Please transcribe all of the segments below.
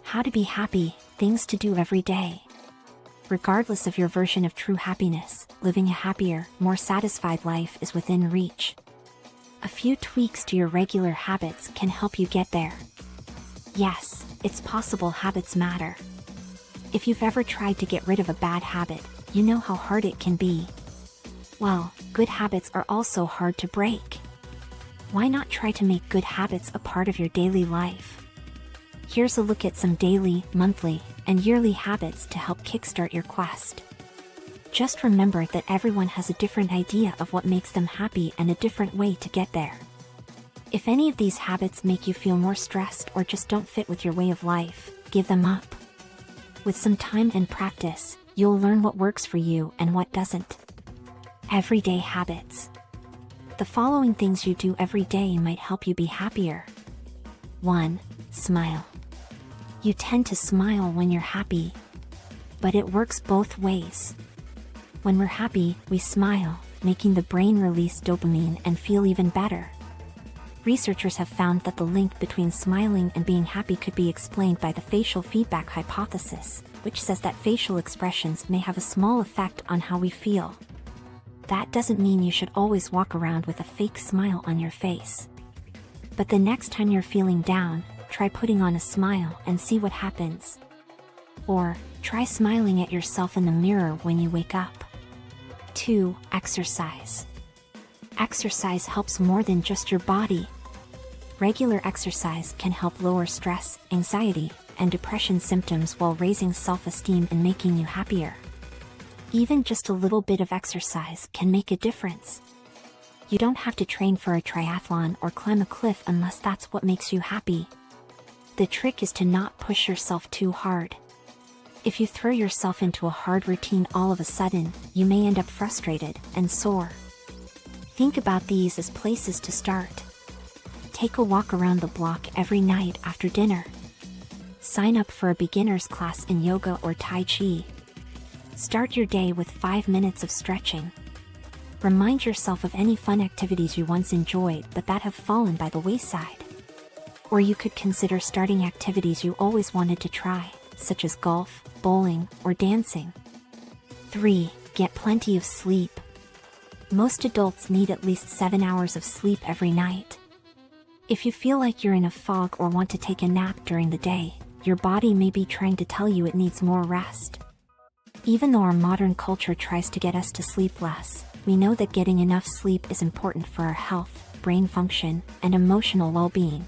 How to be happy, things to do every day. Regardless of your version of true happiness, living a happier, more satisfied life is within reach. A few tweaks to your regular habits can help you get there. Yes, it's possible habits matter. If you've ever tried to get rid of a bad habit, you know how hard it can be. Well, good habits are also hard to break. Why not try to make good habits a part of your daily life? Here's a look at some daily, monthly, and yearly habits to help kickstart your quest. Just remember that everyone has a different idea of what makes them happy and a different way to get there. If any of these habits make you feel more stressed or just don't fit with your way of life, give them up. With some time and practice, you'll learn what works for you and what doesn't. Everyday habits. The following things you do every day might help you be happier. 1. Smile. You tend to smile when you're happy. But it works both ways. When we're happy, we smile, making the brain release dopamine and feel even better. Researchers have found that the link between smiling and being happy could be explained by the facial feedback hypothesis, which says that facial expressions may have a small effect on how we feel. That doesn't mean you should always walk around with a fake smile on your face. But the next time you're feeling down, try putting on a smile and see what happens. Or, try smiling at yourself in the mirror when you wake up. 2. Exercise. Exercise helps more than just your body. Regular exercise can help lower stress, anxiety, and depression symptoms while raising self-esteem and making you happier. Even just a little bit of exercise can make a difference. You don't have to train for a triathlon or climb a cliff unless that's what makes you happy. The trick is to not push yourself too hard. If you throw yourself into a hard routine all of a sudden, you may end up frustrated and sore. Think about these as places to start. Take a walk around the block every night after dinner. Sign up for a beginner's class in yoga or Tai Chi. Start your day with 5 minutes of stretching. Remind yourself of any fun activities you once enjoyed but that have fallen by the wayside. Or you could consider starting activities you always wanted to try, such as golf, bowling, or dancing. 3. Get plenty of sleep. Most adults need at least 7 hours of sleep every night. If you feel like you're in a fog or want to take a nap during the day, your body may be trying to tell you it needs more rest. Even though our modern culture tries to get us to sleep less, we know that getting enough sleep is important for our health, brain function, and emotional well-being.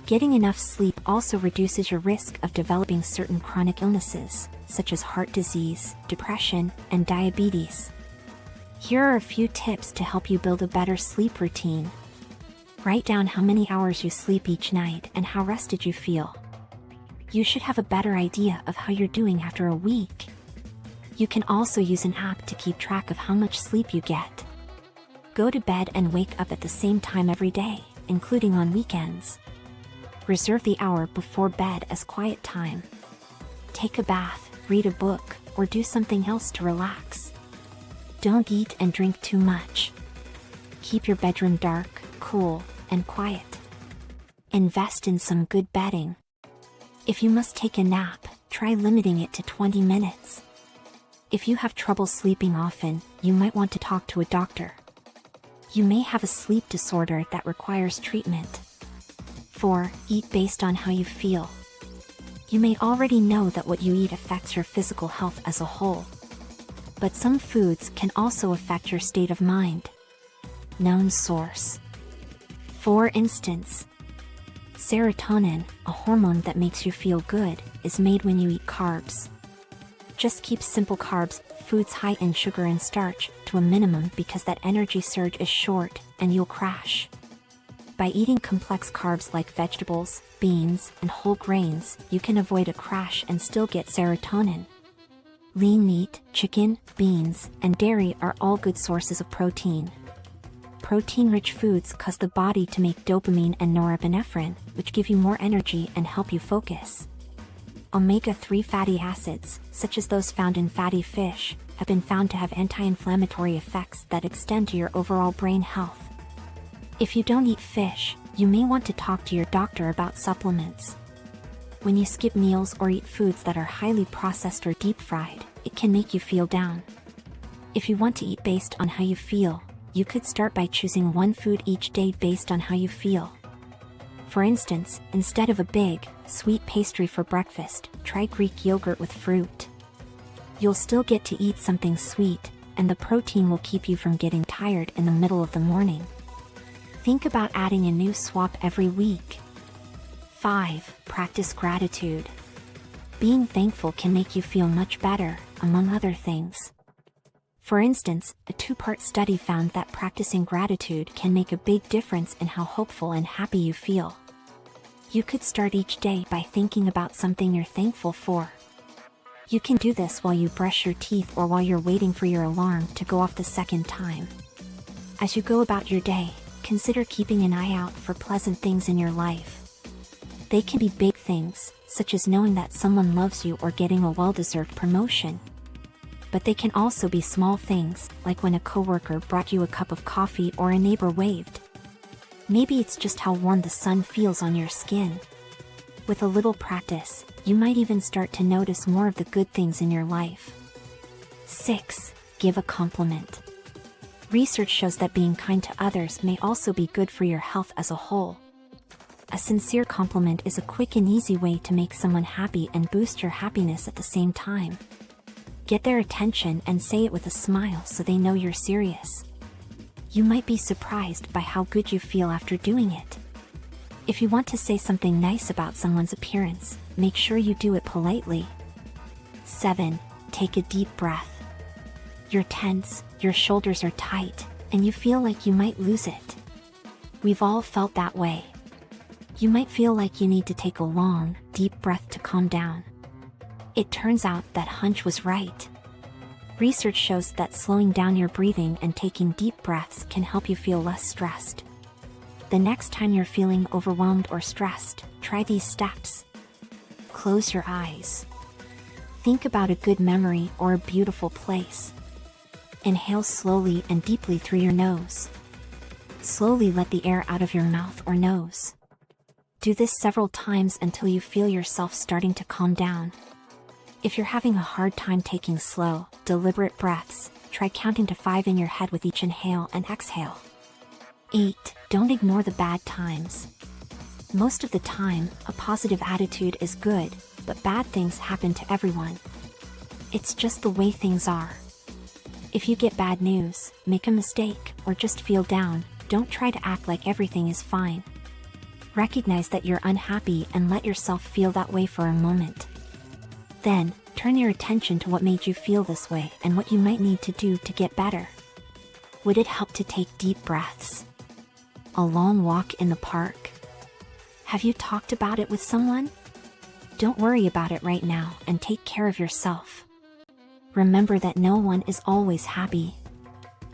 Getting enough sleep also reduces your risk of developing certain chronic illnesses, such as heart disease, depression, and diabetes. Here are a few tips to help you build a better sleep routine. Write down how many hours you sleep each night and how rested you feel. You should have a better idea of how you're doing after a week. You can also use an app to keep track of how much sleep you get. Go to bed and wake up at the same time every day, including on weekends. Reserve the hour before bed as quiet time. Take a bath, read a book, or do something else to relax. Don't eat and drink too much. Keep your bedroom dark, cool, and quiet. Invest in some good bedding. If you must take a nap, try limiting it to 20 minutes. If you have trouble sleeping often, you might want to talk to a doctor. You may have a sleep disorder that requires treatment. 4. Eat based on how you feel. You may already know that what you eat affects your physical health as a whole. But some foods can also affect your state of mind. Known source. For instance, serotonin, a hormone that makes you feel good, is made when you eat carbs. Just keep simple carbs, foods high in sugar and starch, to a minimum because that energy surge is short, and you'll crash. By eating complex carbs like vegetables, beans, and whole grains, you can avoid a crash and still get serotonin. Lean meat, chicken, beans, and dairy are all good sources of protein. Protein-rich foods cause the body to make dopamine and norepinephrine, which give you more energy and help you focus. Omega-3 fatty acids, such as those found in fatty fish, have been found to have anti-inflammatory effects that extend to your overall brain health. If you don't eat fish, you may want to talk to your doctor about supplements. When you skip meals or eat foods that are highly processed or deep fried, it can make you feel down. If you want to eat based on how you feel, you could start by choosing one food each day based on how you feel. For instance, instead of a big, sweet pastry for breakfast, try Greek yogurt with fruit. You'll still get to eat something sweet, and the protein will keep you from getting tired in the middle of the morning. Think about adding a new swap every week. 5. Practice gratitude. Being thankful can make you feel much better, among other things. For instance, a 2-part study found that practicing gratitude can make a big difference in how hopeful and happy you feel. You could start each day by thinking about something you're thankful for. You can do this while you brush your teeth or while you're waiting for your alarm to go off the second time. As you go about your day, consider keeping an eye out for pleasant things in your life. They can be big things, such as knowing that someone loves you or getting a well-deserved promotion. But they can also be small things, like when a coworker brought you a cup of coffee or a neighbor waved. Maybe it's just how warm the sun feels on your skin. With a little practice, you might even start to notice more of the good things in your life. 6. Give a compliment. Research shows that being kind to others may also be good for your health as a whole. A sincere compliment is a quick and easy way to make someone happy and boost your happiness at the same time. Get their attention and say it with a smile so they know you're serious. You might be surprised by how good you feel after doing it. If you want to say something nice about someone's appearance, make sure you do it politely. 7. Take a deep breath. You're tense, your shoulders are tight, and you feel like you might lose it. We've all felt that way. You might feel like you need to take a long, deep breath to calm down. It turns out that hunch was right. Research shows that slowing down your breathing and taking deep breaths can help you feel less stressed. The next time you're feeling overwhelmed or stressed, try these steps. Close your eyes. Think about a good memory or a beautiful place. Inhale slowly and deeply through your nose. Slowly let the air out of your mouth or nose. Do this several times until you feel yourself starting to calm down. If you're having a hard time taking slow, deliberate breaths, try counting to 5 in your head with each inhale and exhale. 8. Don't ignore the bad times. Most of the time, a positive attitude is good, but bad things happen to everyone. It's just the way things are. If you get bad news, make a mistake, or just feel down, don't try to act like everything is fine. Recognize that you're unhappy and let yourself feel that way for a moment. Then, turn your attention to what made you feel this way and what you might need to do to get better. Would it help to take deep breaths? A long walk in the park? Have you talked about it with someone? Don't worry about it right now and take care of yourself. Remember that no one is always happy.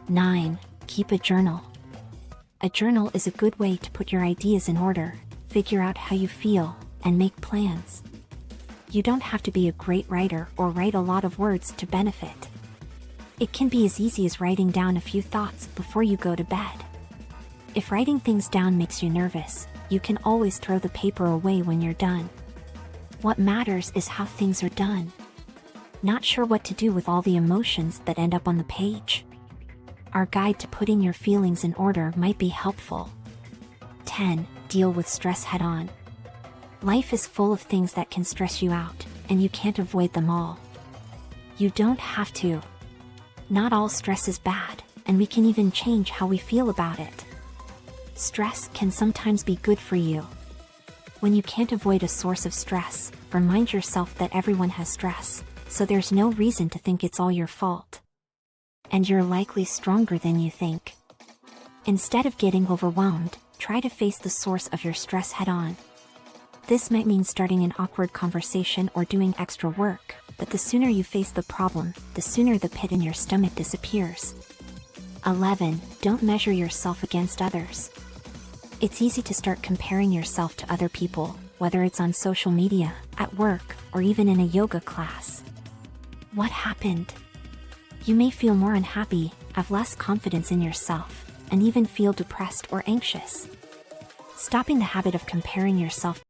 9. Keep a journal. A journal is a good way to put your ideas in order, figure out how you feel, and make plans. You don't have to be a great writer or write a lot of words to benefit. It can be as easy as writing down a few thoughts before you go to bed. If writing things down makes you nervous, you can always throw the paper away when you're done. What matters is how things are done. Not sure what to do with all the emotions that end up on the page? Our guide to putting your feelings in order might be helpful. 10. Deal with stress head-on. Life is full of things that can stress you out, and you can't avoid them all. You don't have to. Not all stress is bad, and we can even change how we feel about it. Stress can sometimes be good for you. When you can't avoid a source of stress, remind yourself that everyone has stress, so there's no reason to think it's all your fault. And you're likely stronger than you think. Instead of getting overwhelmed, try to face the source of your stress head-on. This might mean starting an awkward conversation or doing extra work, but the sooner you face the problem, the sooner the pit in your stomach disappears. 11. Don't measure yourself against others. It's easy to start comparing yourself to other people, whether it's on social media, at work, or even in a yoga class. What happened? You may feel more unhappy, have less confidence in yourself, and even feel depressed or anxious. Stopping the habit of comparing yourself